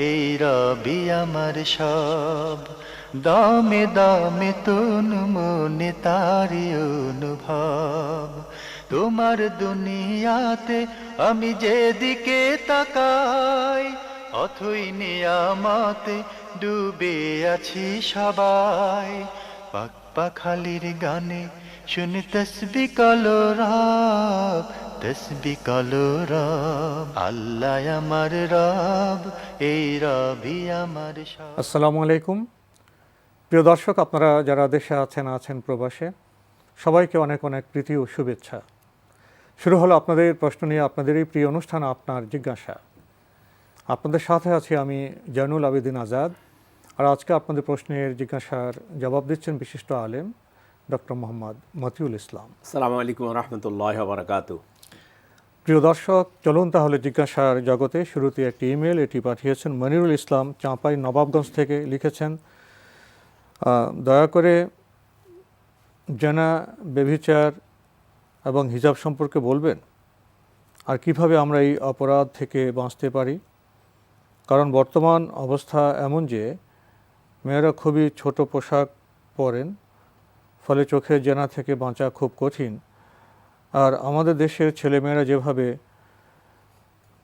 এই রবি আমার সব। দমে দমে তুন মনে তারি অনুভব। তোমার দুনিয়াতে আমি যেদিকে তাকাই, অথই নিয়ামতে ডুবে আছি সবাই। পাক পাখালির গানে শুনি তসবি কলো রব, তসবি কলো রব। আল্লাহ আমার রব, এই রবি আমার সব। আসসালামু আলাইকুম। প্রিয় দর্শক, আপনারা যারা দেশে আছেন প্রবাসে, সবাইকে অনেক অনেক প্রীতি ও শুভেচ্ছা। শুরু হলো আপনাদের প্রশ্ন নিয়ে আপনাদেরই প্রিয় অনুষ্ঠান আপনার জিজ্ঞাসা। আপনাদের সাথে আছি আমি জয়নুল আবেদিন আজাদ। আর আজকে আপনাদের প্রশ্নের জিজ্ঞাসার জবাব দিচ্ছেন বিশিষ্ট আলেম ডক্টর মোহাম্মদ মতিউল ইসলাম। আসসালামু আলাইকুম রহমতুল্লাহ বারাকাতু। প্রিয় দর্শক, চলুন তাহলে জিজ্ঞাসার জগতে। শুরুতে একটি ইমেল, এটি পাঠিয়েছেন মনিরুল ইসলাম, চাঁপাই নবাবগঞ্জ থেকে। লিখেছেন, দয়া করে জেনা, ব্যভিচার এবং হিজাব সম্পর্কে বলবেন, আর কিভাবে আমরা এই অপরাধ থেকে বাঁচতে পারি। কারণ বর্তমান অবস্থা এমন যে মেয়েরা খুবই ছোট পোশাক পরেন, ফলে চোখের জেনা থেকে বাঁচা খুব কঠিন। আর আমাদের দেশের ছেলেমেয়েরা যেভাবে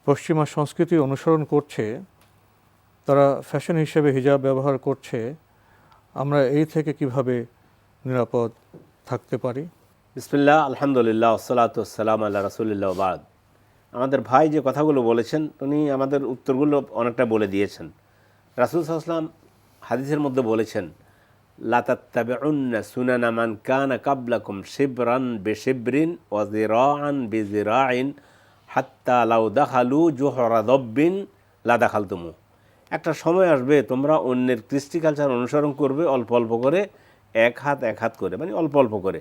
পশ্চিমা সংস্কৃতি অনুসরণ করছে, তারা ফ্যাশন হিসেবে হিজাব ব্যবহার করছে, আমরা এই থেকে কিভাবে নিরাপদ থাকতে পারি? বিসমিল্লাহ, আলহামদুলিল্লাহ, ওসসালাতু ওয়াসসালামু আলা রাসূলিল্লাহ ওয়া বাদ। আমাদের ভাই যে কথাগুলো বলেছেন, উনি আমাদের উত্তরগুলো অনেকটা বলে দিয়েছেন। রাসূল সাল্লাল্লাহু আলাইহি ওয়াসাল্লাম হাদিসের মধ্যে বলেছেন, লা তাত্তাবিউন্না সুনানা মান কানা ক্বাবলাকুম শিবরান বিশিবরিন ওয়া যিরাআন বিযিরাইন হাত্তা লাউ দাখালু জুহরা দাব্বিন লা দাখালতুমু। একটা সময় আসবে তোমরা অন্যের কৃষ্টি কালচার অনুসরণ করবে অল্প অল্প করে, এক হাত করে, মানে অল্প অল্প করে।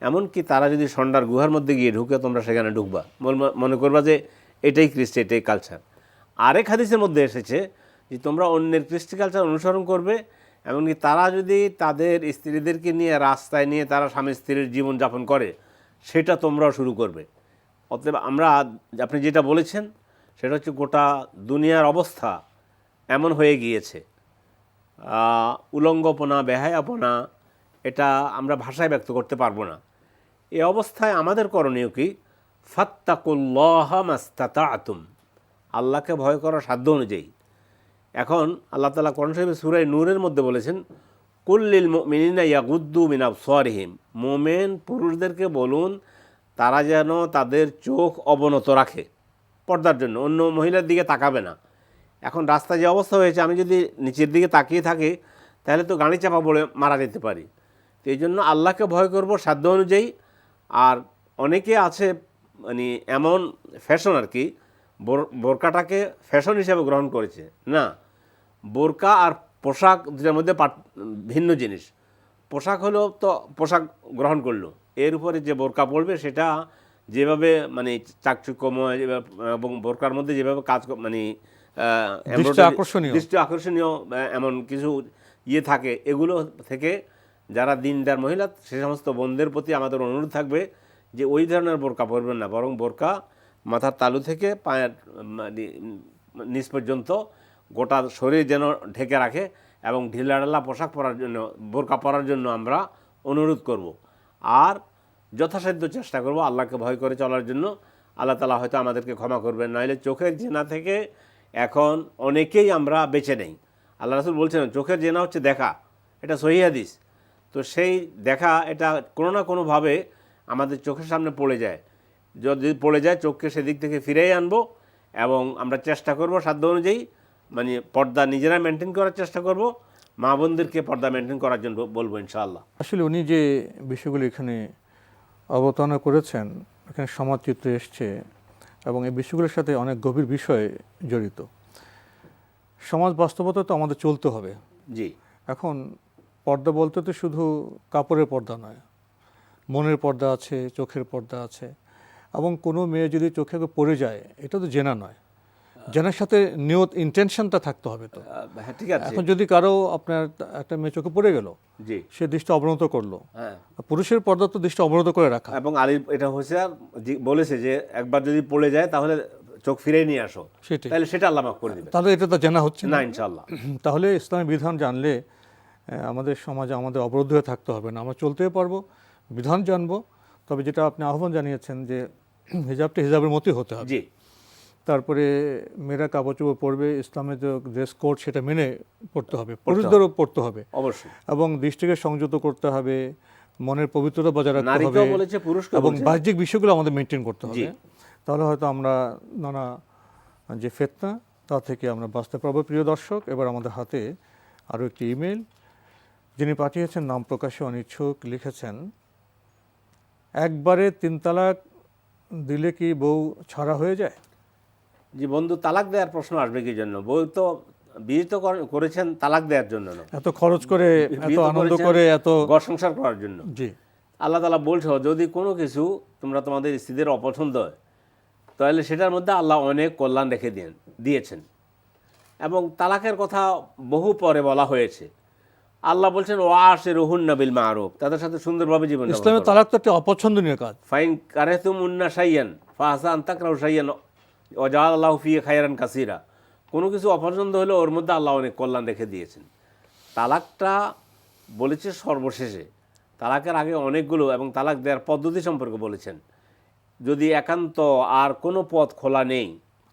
এমনকি তারা যদি ষণ্ডার গুহার মধ্যে গিয়ে ঢুকে, তোমরা সেখানে ঢুকবা, মনে করবা যে এটাই কৃষ্টি, এটাই কালচার। আরেক হাদিসের মধ্যে এসেছে যে তোমরা অন্যের কৃষ্টি কালচার অনুসরণ করবে, এমনকি তারা যদি তাদের স্ত্রীদেরকে নিয়ে রাস্তায় নিয়ে তারা স্বামী স্ত্রীর জীবনযাপন করে, সেটা তোমরাও শুরু করবে। অতএব আপনি যেটা বলেছেন সেটা হচ্ছে গোটা দুনিয়ার অবস্থা এমন হয়ে গিয়েছে, উলঙ্গপনা, বেহায়াপনা, এটা আমরা ভাষায় ব্যক্ত করতে পারবো না। এই অবস্থায় আমাদের করণীয় কি? ফাত্তাকুল্লাহ মাস্তাতাতুম, আল্লাহকে ভয় করার সাধ্য অনুযায়ী। এখন আল্লাহ তাআলা কোরআন শরীফে সূরা নূরের মধ্যে বলেছেন, কুল্লিল মুমিনিনা ইয়াগুদ্দু মিন আবসারিহিম, মোমেন পুরুষদেরকে বলুন তারা যেন তাদের চোখ অবনত রাখে পর্দার জন্য, অন্য মহিলার দিকে তাকাবে না। এখন রাস্তায় যে অবস্থা হয়েছে, আমি যদি নিচের দিকে তাকিয়ে থাকি তাহলে তো গাড়ি চাপা পড়ে মারা যেতে পারি। তো এই জন্য আল্লাহকে ভয় করব সাধ্য অনুযায়ী। আর অনেকে আছে মানে এমন ফ্যাশন আর কি, বোরকাটাকে ফ্যাশন হিসাবে গ্রহণ করেছে। না, বোরকা আর পোশাক দুটার মধ্যে ভিন্ন জিনিস। পোশাক হলো তো পোশাক গ্রহণ করলো, এর উপরে যে বোরকা পড়বে সেটা যেভাবে মানে চাকচুক্যময় এবং বোরকার মধ্যে যেভাবে কাজ মানে দৃষ্টি আকর্ষণীয় এমন কিছু ইয়ে থাকে, এগুলো থেকে যারা দিনদার মহিলা সে সমস্ত বোনদের প্রতি আমাদের অনুরোধ থাকবে যে ওই ধরনের বোরকা পরবেন না, বরং বোরকা মাথার তালু থেকে পায়ের নিচ পর্যন্ত গোটা শরীর যেন ঢেকে রাখে, এবং ঢিলাঢালা পোশাক পরার জন্য, বোরকা পরার জন্য আমরা অনুরোধ করব। আর যথাসাধ্য চেষ্টা করব আল্লাহকে ভয় করে চলার জন্য। আল্লাহ তাআলা হয়তো আমাদেরকে ক্ষমা করবেন। নাহলে চোখের জেনা থেকে এখন অনেকেই আমরা বেঁচে নেই। আল্লাহ রাসূল বলছেন চোখের জেনা হচ্ছে দেখা, এটা সহিহ হাদিস। তো সেই দেখা এটা কোনো না কোনোভাবে আমাদের চোখের সামনে পড়ে যায়। যদি পড়ে যায়, চোখকে সেদিক থেকে ফিরেই আনবো, এবং আমরা চেষ্টা করব সাধ্য অনুযায়ী মানে পর্দা নিজেরা মেনটেন করার চেষ্টা করব, মা বোনদেরকে পর্দা মেনটেন করার জন্য বলবো ইনশাআল্লাহ। আসলে উনি যে বিষয়গুলো এখানে অবতারণা করেছেন, এখানে সমাজচিত্র এসছে এবং এই বিষয়গুলোর সাথে অনেক গভীর বিষয় জড়িত। সমাজ বাস্তবতা তো আমাদের চলতে হবে। জি। এখন পর্দা বলতে তো শুধু কাপড়ের পর্দা নয়, মনের পর্দা আছে, চোখের পর্দা আছে। এবং কোনো মেয়ে যদি চোখে পড়ে যায়, এটা তো জেনা নয়, জেনার সাথে নিয়ত ইন্টেনশনটা থাকতে হবে। তো হ্যাঁ, ঠিক আছে। এখন যদি কারো আপনার একটা মেয়ে চোখে পড়ে গেল, জি, সে দৃষ্টি অবনত করলো, হ্যাঁ, পুরুষের পর্দা তো দৃষ্টি অবনত করে রাখা। এবং আলী এটা হোসিয়ার বলেছে যে একবার যদি পড়ে যায় তাহলে চোখ ফিরে নিয়ে আসো, সেটাই। তাহলে সেটা আল্লাহ মাফ করে দিবে। তাহলে এটা তো জানা হচ্ছে না ইনশাআল্লাহ। তাহলে ইসলামী বিধান জানলে আমাদের সমাজে আমাদের অবরুদ্ধ হয়ে থাকতে হবে না, আমরা চলতেও পারবো, বিধান জানবো। তবে যেটা আপনি আহ্বান জানিয়েছেন যে হিজাবটা হিজাবের মতোই হতে হবে। জি, তারপরে মেয়েরা কাপড় চোপড় পরবে, ইসলামের যে ড্রেস কোড সেটা মেনে পড়তে হবে, পুরুষদেরও পড়তে হবে, অবশ্যই। এবং দৃষ্টিকে সংযত করতে হবে, মনের পবিত্রতা বজায় রাখতে হবে, নারীকেও বলেছে, পুরুষকেও এবং বলেছে। বাহ্যিক বিষয়গুলো আমাদের মেনটেন করতে জি। হবে। তাহলে হয়তো আমরা নানা যে ফিতনা তা থেকে আমরা বাঁচতে পারবো। প্রিয় দর্শক, এবার আমাদের হাতে আরও একটি ইমেল, যিনি পাঠিয়েছেন নাম প্রকাশে অনিচ্ছুক, লিখেছেন, একবারে 3 তালাক দিলে কি বউ ছাড়া হয়ে যায়? জি বন্ধু, তালাক দেওয়ার প্রশ্ন আসবে কি জন্য? বউ তো বিয়ে তো করেছেন তালাক দেওয়ার জন্য না, এত খরচ করে, এত বিয়ে তো আনন্দ করেছেন করে, এত ঘর সংসার করার জন্য। জি, আল্লাহ তাআলা বলছো যদি কোনো কিছু তোমরা তোমাদের স্ত্রীদের অপছন্দ হয়, তাহলে সেটার মধ্যে আল্লাহ অনেক কল্যাণ রেখে দিয়েছেন। এবং তালাকের কথা বহু পরে বলা হয়েছে। আল্লাহ বলছেন ওয়াশিরুহুন্না বিল মারুফ, তাদের সাথে সুন্দরভাবে জীবন যাপন ইসলামের করো। তালাক তো একটা অপছন্দনীয় কাজ। ফাইন কারাহতুমুন্না শাইয়ান ফাহসা আন তাকরাহু শাইয়ান ওয়া জাআলাল্লাহু ফিহি খায়রান কাসীরা। কোনো কিছু অপছন্দ হলে ওর মধ্যে আল্লাহ অনেক কল্যাণ রেখে দিয়েছেন। তালাকটা বলেছে সর্বশেষে, তালাকের আগে অনেকগুলো, এবং তালাক দেওয়ার পদ্ধতি সম্পর্কে বলেছেন। যদি একান্ত আর কোনো পথ খোলা নেই,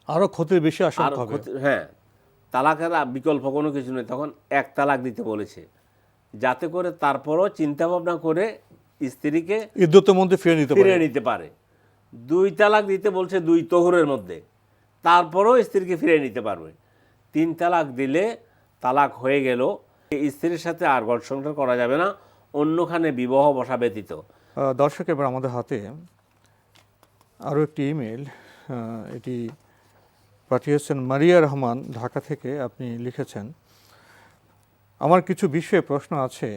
আরো ক্ষতির বেশি আর আশঙ্কা হবে। হ্যাঁ, তালাকের বিকল্প কোনো কিছু নেই, তখন এক তালাক দিতে বলেছে, যাতে করে তারপরও চিন্তা ভাবনা করে স্ত্রীকে ইদ্যতের মধ্যে ফিরে নিতে ফিরে পারে। নিতে পারে। 2 তালাক দিতে বলছে 2 তোহরের মধ্যে, তারপরও স্ত্রীকে ফিরে নিতে পারবে। 3 তালাক দিলে তালাক হয়ে গেল, স্ত্রীর সাথে আর ঘর সংসার করা যাবে না, অন্যখানে বিবাহ বসা ব্যতীত। দর্শক, এবার আমাদের হাতে আরও একটি ইমেল, এটি পাঠিয়েছেন মারিয়া রহমান, ঢাকা থেকে। আপনি লিখেছেন, আমার কিছু বিষয়ে প্রশ্ন আছে,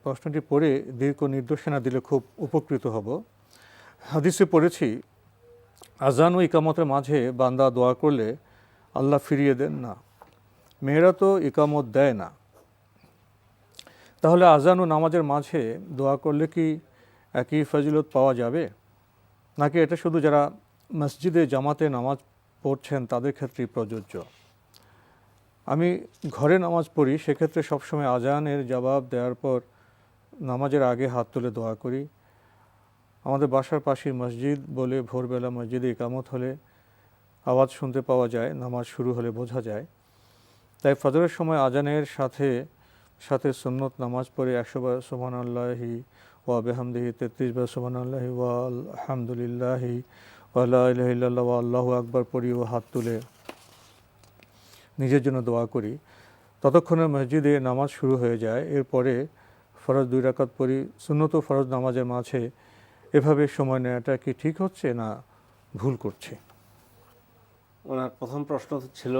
প্রশ্নটি পড়ে দীর্ঘ নির্দেশনা দিলে খুব উপকৃত হব। হাদিসে পড়েছি, আজান ও ইকামতের মাঝে বান্দা দোয়া করলে আল্লাহ ফিরিয়ে দেন না। মেয়েরা তো ইকামত দেয় না, তাহলে আজান ও নামাজের মাঝে দোয়া করলে কি একই ফজিলত পাওয়া যাবে, নাকি এটা শুধু যারা মসজিদে জামাতে নামাজ পড়ছেন তাদের ক্ষেত্রেই প্রযোজ্য? আমি ঘরে নামাজ পড়ি, সেক্ষেত্রে সবসময় আজানের জবাব দেওয়ার পর নামাজের আগে হাত তুলে দোয়া করি। আমাদের বাসার পাশেই মসজিদ বলে ভোরবেলা মসজিদে ইকামত হলে আওয়াজ শুনতে পাওয়া যায়, নামাজ শুরু হলে বোঝা যায়। তাই ফজরের সময় আজানের সাথে সাথে সুন্নত নামাজ পড়ে 100 বার সুবহানাল্লাহি ওয়া বিহামদিহি, 33 বার সুবহানাল্লাহি ওয়া আলহামদুলিল্লাহি ওয়া লা ইলাহা ইল্লাল্লাহ ওয়া আল্লাহু আকবার পড়ি ও হাত তুলে নিজের জন্য দোয়া করি। ততক্ষণে মসজিদে নামাজ শুরু হয়ে যায়। এরপরে ফরজ 2 রাকাত পড়ি। সুন্নত ও ফরজ নামাজের মাঝে এভাবে সময় নেওয়াটা কি ঠিক হচ্ছে না ভুল করছে? ওনার প্রথম প্রশ্ন ছিল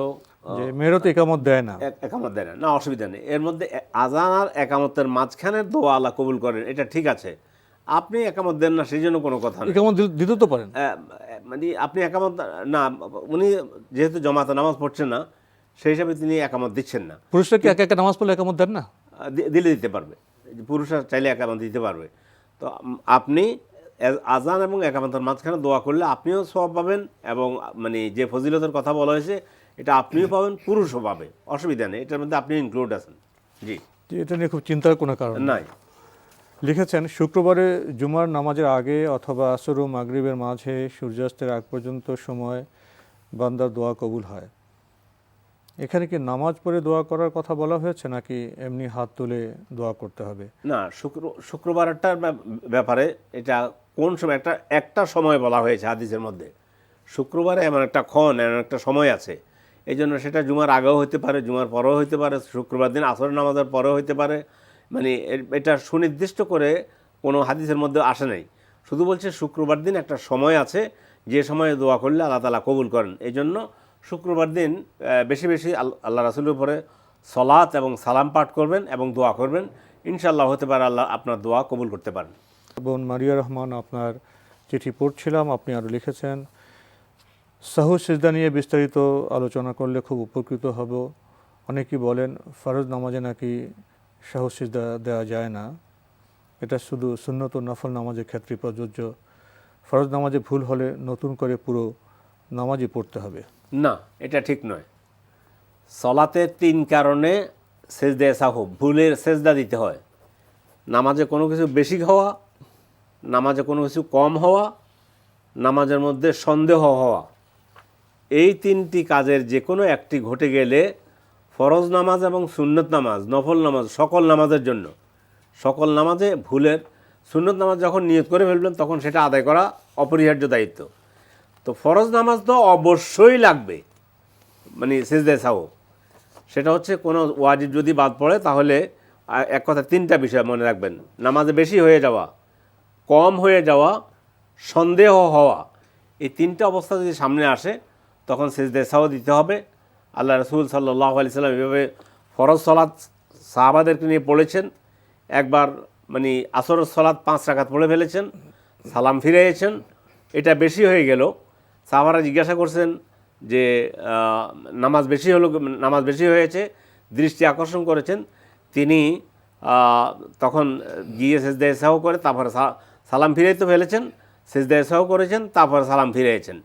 যে মেয়েরা তো একামত দেয় না। একামত দেয় না, না অসুবিধা নেই। এর মধ্যে আজান আর একামতের মাঝখানের দোয়া আল্লাহ কবুল করেন, এটা ঠিক আছে। আপনি একামত দেন না, সেই জন্য কোনো কথা নেই। একামত দিতে তো পারেন। মানে আপনি একামত না, উনি যেহেতু জমাতে নামাজ পড়ছেন না, সেই হিসাবে তিনি একামত দিচ্ছেন না। পুরুষরা কি একা একা নামাজ পড়লে একামত দেন না? দিলে দিতে পারবে, পুরুষরা চাইলে একামত দিতে পারবে। তো আপনি আজান এবং একামতের মাঝখানে দোয়া করলে আপনিও সওয়াব পাবেন, এবং মানে যে ফজিলতের কথা বলা হয়েছে এটা আপনিও পাবেন, পুরুষও পাবে, অসুবিধা নেই, এটার মধ্যে আপনি ইনক্লুড আছেন। জি, এটা নিয়ে খুব চিন্তার কোনো কারণ নাই। লিখেছেন, শুক্রবারে জুমার নামাজের আগে অথবা আসর ও মাগরিবের মাঝে সূর্যাস্তের আগ পর্যন্ত সময় বান্দার দোয়া কবুল হয়। এখানে কি নামাজ পড়ে দোয়া করার কথা বলা হয়েছে, নাকি এমনি হাত তুলে দোয়া করতে হবে? না, শুক্রবারটার ব্যাপারে এটা কোন সময়, একটা সময় বলা হয়েছে হাদিসের মধ্যে। শুক্রবারে এমন একটা ক্ষণ, এমন একটা সময় আছে, এই জন্য সেটা জুমার আগেও হতে পারে, জুমার পরেও হতে পারে, শুক্রবার দিন আসরের নামাজের পরেও হতে পারে। মানে এটা সুনির্দিষ্ট করে কোনো হাদিসের মধ্যে আসে নাই, শুধু বলছে শুক্রবার দিন একটা সময় আছে যে সময়ে দোয়া করলে আল্লাহ তাআলা কবুল করেন। এই জন্য শুক্রবার দিন বেশি বেশি আল্লাহ রাসূলের উপরে সলাত এবং সালাম পাঠ করবেন এবং দোয়া করবেন, ইনশাআল্লাহ হতে পারে আল্লাহ আপনার দোয়া কবুল করতে পারেন। বোন মারিয়া রহমান, আপনার চিঠি পড়ছিলাম, আপনি আরও লিখেছেন, সাহু সিজদা নিয়ে বিস্তারিত আলোচনা করলে খুব উপকৃত হব। অনেকেই বলেন ফরজ নামাজে নাকি সাহু সিজদা দেওয়া যায় না, এটা শুধু সুন্নত ও নফল নামাজের ক্ষেত্রে প্রযোজ্য। ফরজ নামাজে ভুল হলে নতুন করে পুরো নামাজই পড়তে হবে? না, এটা ঠিক নয়। সলাতে 3 কারণে সেজদায়ে সাহু, ভুলের সেজদা দিতে হয়। নামাজে কোনো কিছু বেশি হওয়া, নামাজে কোনো কিছু কম হওয়া, নামাজের মধ্যে সন্দেহ হওয়া, এই 3টি কাজের যে কোনো একটি ঘটে গেলে ফরজ নামাজ এবং সুন্নত নামাজ, নফল নামাজ, সকল নামাজের জন্য, সকল নামাজে ভুলের, সুন্নত নামাজ যখন নিয়ত করে ফেলবেন তখন সেটা আদায় করা অপরিহার্য দায়িত্ব। তো ফরজ নামাজ তো অবশ্যই লাগবে, মানে সেজদায়ে সাহু। সেটা হচ্ছে কোনো ওয়াজিব যদি বাদ পড়ে তাহলে এক কথা 3টা বিষয় মনে রাখবেন: নামাজে বেশি হয়ে যাওয়া, কম হয়ে যাওয়া, সন্দেহ হওয়া। এই 3টা অবস্থা যদি সামনে আসে তখন সেজদায়ে সাহু দিতে হবে। আল্লাহ রাসূল সাল্লাল্লাহু আলাইহি সাল্লাম এভাবে ফরজ সালাত সাহাবাদেরকে নিয়ে পড়েছেন। একবার মানে আসরের সালাত 5 রাকাত পড়ে ফেলেছেন, সালাম ফিরিয়েছেন, এটা বেশি হয়ে গেল। সাহাবারা জিজ্ঞাসা করছেন যে নামাজ বেশি হয়েছে, দৃষ্টি আকর্ষণ করেছেন। তিনি তখন গিয়ে সেজদায়ে সাহু করে তারপরে সালাম ফিরাইতে ফেলেছেন, সেজদায়ে সাহু করেছেন, তারপরে সালাম ফিরিয়েছেন।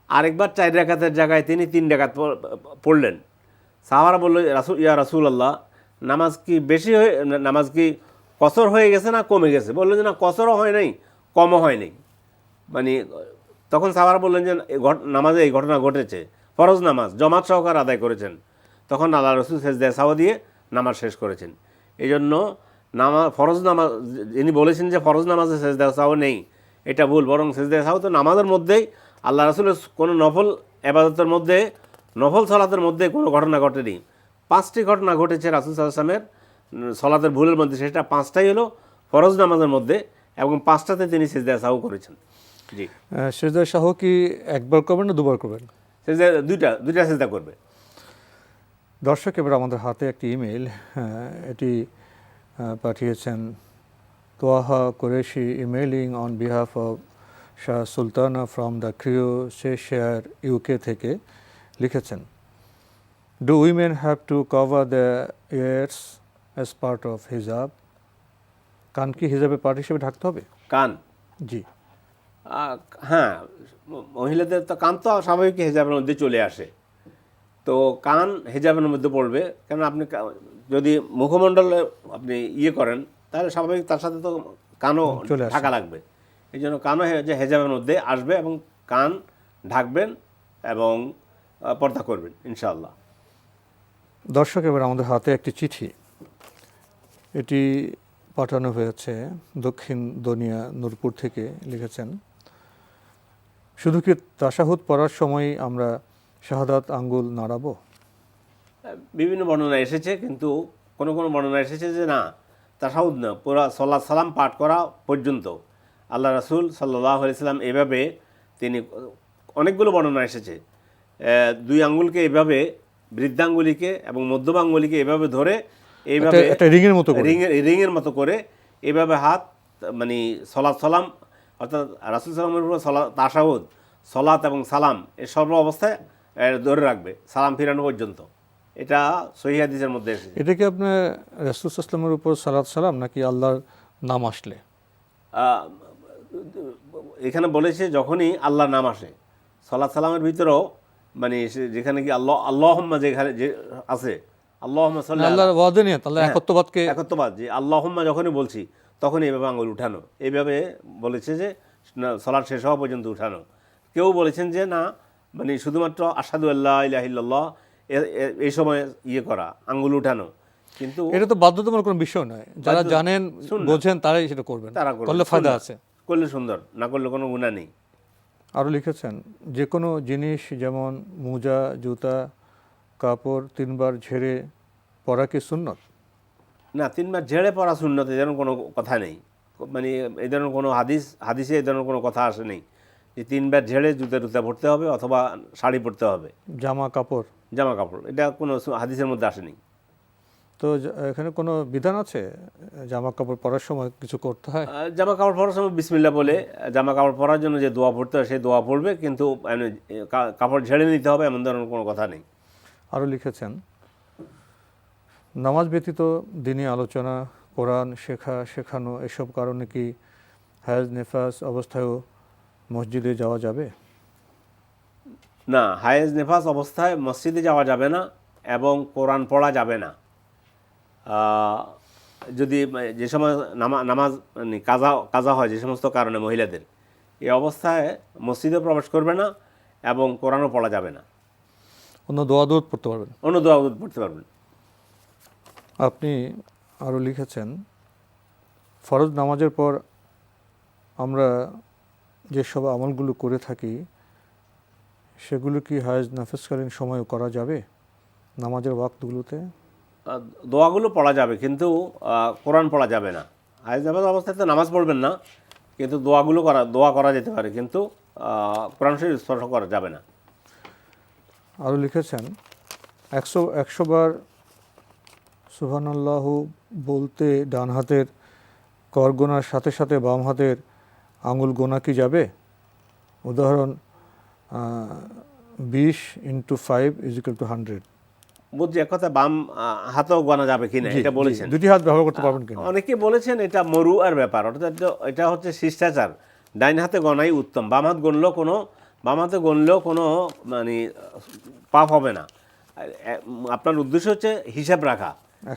আরেকবার 4 রাকাতের জায়গায় তিনি 3 রাকাত পড়লেন। সাহাবারা বলল, ইয়া রাসূলুল্লাহ, নামাজ কি কসর হয়ে গেছে না কমে গেছে? বললেন যে না, কসরও হয় নাই, কমও হয় নাই। মানে তখন সাহাবারা বললেন যে নামাজে এই ঘটনা ঘটেছে, ফরজ নামাজ জামাত সহকারে আদায় করেছেন। তখন আল্লাহ রাসূল সেজদায়ে সাহু দিয়ে নামাজ শেষ করেছেন। এই জন্য ফরজ নামাজ, যিনি বলেছেন যে ফরজ নামাজে সেজদায়ে সাহু নেই, এটা ভুল। বরং সেজদায়ে সাহু তো নামাজের মধ্যেই, আল্লাহ রাসূলের কোনো নফল ইবাদতের মধ্যে, নফল সালাতের মধ্যে কোনো ঘটনা ঘটেনি। 5টি ঘটনা ঘটেছে রাসূল সাল্লাল্লাহু আলাইহি ওয়াসাল্লামের সালাতের ভুলের মধ্যে, সেটা 5টাই হলো ফরজ নামাজের মধ্যে, এবং 5টাতে তিনি সেজদায়ে সাহু করেছেন। জি, সেজদায়ে সাহু কি একবার করবেন না দুবার করবেন? সেজদা দুইটা সেজদা করবে। দর্শক, এবার আমাদের হাতে একটি ইমেল, এটি পাঠিয়েছেন Toaha Qureshi, emailing on behalf of Shah Sultana from the cryo share UK থেকে লিখেছেন, do women have to cover the years as part of হিজাব? কান কি হিজাবের পার্ট হিসেবে ঢাকতে হবে? কান, জি। হ্যাঁ, মহিলাদের তো কান তো স্বাভাবিক হেজাবের মধ্যে চলে আসে, তো কান হেজাবের মধ্যে পড়বে। কেন আপনি যদি মুখমণ্ডলে আপনি করেন তাহলে স্বাভাবিক তার সাথে তো কানও ঢাকা লাগবে। এই জন্য কানও হেজাবের মধ্যে আসবে এবং কান ঢাকবেন এবং পর্দা করবেন ইনশাআল্লাহ। দর্শক, এবার আমাদের হাতে একটি চিঠি, এটি পাঠানো হয়েছে দক্ষিণ দনিয়া নূরপুর থেকে। লিখেছেন, শুধু কি তাশাহুদ পড়ার সময় আমরা শাহাদাত আঙ্গুল নাড়াবো? বিভিন্ন বর্ণনা এসেছে, কিন্তু কোনো বর্ণনা এসেছে যে না, তাশাহুদ না, পুরা সালাত সালাম পাঠ করা পর্যন্ত আল্লাহ রাসূল সাল্লাল্লাহু আলাইহি সাল্লাম এভাবে, তিনি অনেকগুলো বর্ণনা এসেছে, 2 আঙ্গুলকে এভাবে, বৃদ্ধাঙ্গুলিকে এবং মধ্যম আঙ্গুলিকে এভাবে ধরে, এইভাবে রিংয়ের মতো করে এইভাবে হাত, মানে সালাত সালাম, অর্থাৎ রাসূল সাল্লামের উপর তাশাহুদ, সালাত এবং সালাম এর সর্ব অবস্থায় ধরে রাখবে সালাম ফিরানো পর্যন্ত। এটা সহিহ হাদিসের মধ্যে এসেছে। এটা কি আপনার রাসূল সাল্লামের উপর সালাত সালাম নাকি আল্লাহর নাম আসলে? এখানে বলেছে যখনই আল্লাহর নাম আসে। সালাত সালামের ভিতরেও মানে যেখানে কি আল্লাহুম্মা যেখানে যে আছে, আল্লাহুম্মা সাল্লি আল্লাহর ওয়াহদানিয়াত, আল্লাহ একত্ববাদ, যে আল্লাহুম্মা যখনই বলছি তখনই এইভাবে আঙুল উঠানো, এইভাবে বলেছে যে সালাত শেষ হওয়া পর্যন্ত উঠানো। কেউ বলেছেন যে না, মানে শুধুমাত্র আশহাদু আল্লা ইলাহা ইল্লাল্লাহ এই সময় করা, আঙ্গুল উঠানো। কিন্তু এটা তো বাধ্যতামূলক কোনো বিষয় নয়, যারা জানেন বোঝেন তারাই সেটা করবেন, তারা করলে ফায়দা আছে, করলে সুন্দর, না করলে কোনো গুনাহ নেই। আরও লিখেছেন, যে কোনো জিনিস যেমন মোজা, জুতা, কাপড় 3 বার ঝেড়ে পরা কি সুন্নত? না, 3 বার ঝেড়ে পরা সুন্নত এই ধরনের কোনো কথা নেই, মানে এই ধরনের কোনো হাদিসে এই ধরনের কোনো কথা আসে নেই যে 3 বার ঝেড়ে জুতা পরতে হবে অথবা শাড়ি পরতে হবে। জামা কাপড়, এটা কোনো হাদিসের মধ্যে আসেনি। তো এখানে কোনো বিধান আছে জামা কাপড় পরার সময় কিছু করতে হয়? জামা কাপড় পরার সময় বিসমিল্লাহ বলে জামা কাপড় পরার জন্য যে দোয়া পড়তে হয় সেই দোয়া পড়বে, কিন্তু কাপড় ঝেড়ে নিতে হবে এমন ধরনের কোনো কথা নেই। আরও লিখেছেন, নামাজ ব্যতীত দিনী আলোচনা, কোরআন শেখানো এসব কারণে কি হায়েজ নেফাস অবস্থায়ও মসজিদে যাওয়া যাবে? না, হায়েজ নেফাস অবস্থায় মসজিদে যাওয়া যাবে না এবং কোরআন পড়া যাবে না। যদি যে সময় নামাজ মানে কাজা হয় যে সমস্ত কারণে মহিলাদের, এই অবস্থায় মসজিদে প্রবেশ করবে না এবং কোরআনও পড়া যাবে না। অন্য দোয়া দূত পড়তে পারবেন, অন্য দোয়া পড়তে পারবেন। আপনি আরও লিখেছেন, ফরজ নামাজের পর আমরা যেসব আমলগুলো করে থাকি সেগুলো কি হায়েজ নাফিসকালীন সময়ে করা যাবে নামাজের ওয়াক্তগুলোতে? দোয়াগুলো পড়া যাবে কিন্তু কোরআন পড়া যাবে না। হায়েজ নামাজ অবস্থায় তো নামাজ পড়বেন না, কিন্তু দোয়া করা যেতে পারে, কিন্তু কোরআন শরীফ স্পর্শ করা যাবে না। আরও লিখেছেন, 100 বার সুবহানাল্লাহ বলতে ডান হাতের কর গোনার সাথে সাথে বাম হাতের আঙুল গোনা কি যাবে? উদাহরণ 20 × 5 = 100। বুঝছি, এক কথা বাম হাতেও গোনা যাবে কিনা এটা বলেছেন। দুটি হাত ব্যবহার করতে পারবেন কিনা? অনেকে বলেছেন এটা মরুয়ার ব্যাপার, অর্থাৎ এটা হচ্ছে শিষ্টাচার, ডাইন হাতে গণাই উত্তম, বাম হাতে গণলেও কোনো মানে পাপ হবে না। আপনার উদ্দেশ্য হচ্ছে হিসাব রাখা,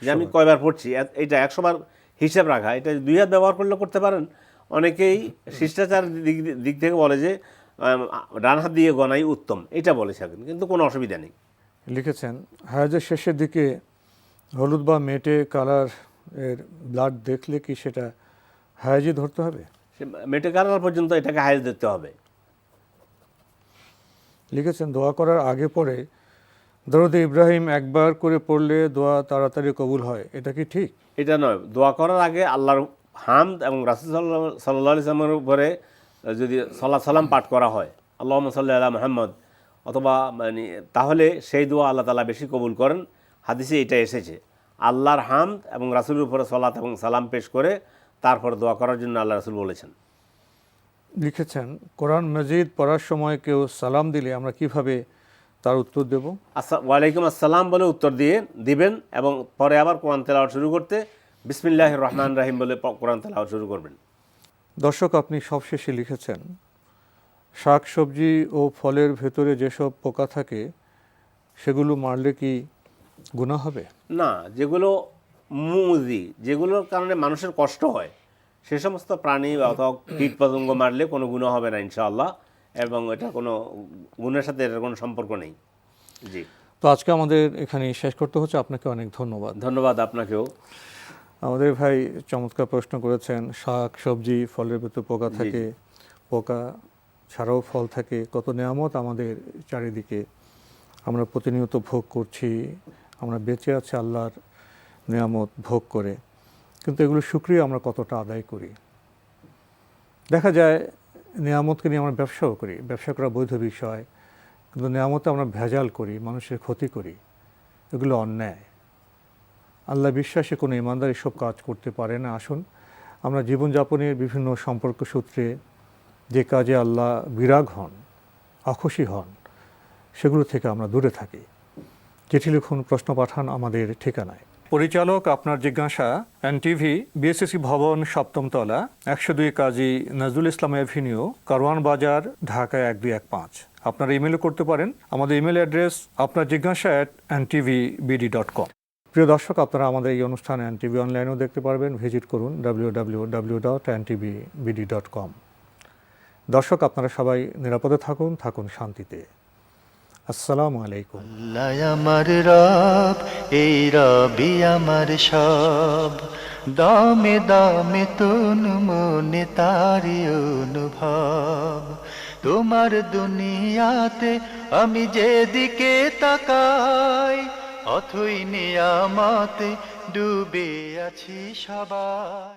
যে আমি কয়বার পড়ছি, এটা 100 বার হিসাব রাখা। এটা 2 হাত ব্যবহার করলে করতে পারেন। অনেকেই শিষ্টাচার দিক থেকে বলে যে ডান হাত দিয়ে গণাই উত্তম, এটা বলে থাকেন, কিন্তু কোনো অসুবিধা নেই। লিখেছেন, হায়াজের শেষের দিকে হলুদ বা মেটে কালার এর ব্লাড দেখলে কি সেটা হায়াজই ধরতে হবে? মেটে কালার পর্যন্ত এটাকে হায়েজ দিতে হবে। লিখেছেন, দোয়া করার আগে পরে দরুদ ইব্রাহিম একবার করে পড়লে দোয়া তাড়াতাড়ি কবুল হয়, এটা কি ঠিক? এটা নয়, দোয়া করার আগে আল্লাহর হামদ এবং রাসূল সাল্লাল্লাহু আলাইহি ওয়াসাল্লামের উপরে যদি সালাম পাঠ করা হয়, আল্লাহুম্মা সাল্লি আলা মুহাম্মদ, অথবা মানে তাহলে সেই দোয়া আল্লাহ তাআলা বেশি কবুল করেন। হাদিসে এটা এসেছে, আল্লাহর হামদ এবং রাসূলের উপরে সালাত এবং সালাম পেশ করে তারপর দোয়া করার জন্য আল্লাহ রাসূল বলেছেন। লিখেছেন, কোরআন মাজিদ পড়ার সময় কেউ সালাম দিলে আমরা কিভাবে তার উত্তর দেব? ওয়ালাইকুম আসসালাম বলে উত্তর দিবেন এবং পরে আবার কোরআন তেলাওয়াত শুরু করতে বিসমিল্লাহির রহমানির রহিম বলে কোরআন তেলাওয়াত শুরু করবেন। দর্শক, আপনি সবশেষে লিখেছেন, শাক সবজি ও ফলের ভেতরে যেসব পোকা থাকে সেগুলো মারলে কি গুনাহ হবে? না, যেগুলো মুজি, যেগুলোর কারণে মানুষের কষ্ট হয়, সে সমস্ত প্রাণী অথবা কীট পতঙ্গ মারলে কোনো গুনাহ হবে না ইনশাআল্লাহ, এবং এটা কোনো গুণের সাথে এটার কোনো সম্পর্ক নেই। জি, তো আজকে আমাদের এখানে শেষ করতে হচ্ছে। আপনাকে অনেক ধন্যবাদ। ধন্যবাদ আপনাকেও। আমাদের ভাই চমৎকার প্রশ্ন করেছেন, শাক সবজি ফলের ভেতর পোকা থাকে, পোকা ছাড়াও ফল থাকে, কত নেয়ামত আমাদের চারিদিকে আমরা প্রতিনিয়ত ভোগ করছি, আমরা বেঁচে আছি আল্লাহর নেয়ামত ভোগ করে, কিন্তু এগুলো শুকরিয়া আমরা কতটা আদায় করি? দেখা যায় নেয়ামতকে নিয়ে আমরা ব্যবসাও করি, ব্যবসা করা বৈধ বিষয়, কিন্তু নেয়ামতে আমরা ভেজাল করি, মানুষের ক্ষতি করি, এগুলো অন্যায়। আল্লাহ বিশ্বাসে কোনো ইমানদার এসব কাজ করতে পারে না। আসুন আমরা জীবনযাপনের বিভিন্ন সম্পর্ক সূত্রে যে কাজে আল্লাহ বিরাগ হন, অখুশি হন, সেগুলো থেকে আমরা দূরে থাকি। চিঠি লিখুন, প্রশ্ন পাঠান আমাদের ঠিকানায়। পরিচালক আপনার জিজ্ঞাসা, এনটিভি, বিএসসি ভবন, 7ম তলা, 102 কাজী নজরুল ইসলাম এভিনিউ, কারওয়ান বাজার, ঢাকা 1215। আপনারা ইমেলও করতে পারেন। আমাদের ইমেল অ্যাড্রেস আপনার জিজ্ঞাসা @ntvbd.com। প্রিয় দর্শক, আপনারা আমাদের এই অনুষ্ঠান এনটিভি অনলাইনেও দেখতে পারবেন। ভিজিট করুন www.ntvbd.com। দর্শক, আপনারা সবাই নিরাপদে থাকুন শান্তিতে। আসসালামু আলাইকুম। আল্লাহ আমার রব, এই রবি আমার সব, দামে দামে তুন মনে তারি অনুভব। তোমার দুনিয়াতে আমি যেদিকে তাকাই, অথই নিয়ামতে ডুবে আছি সবাই।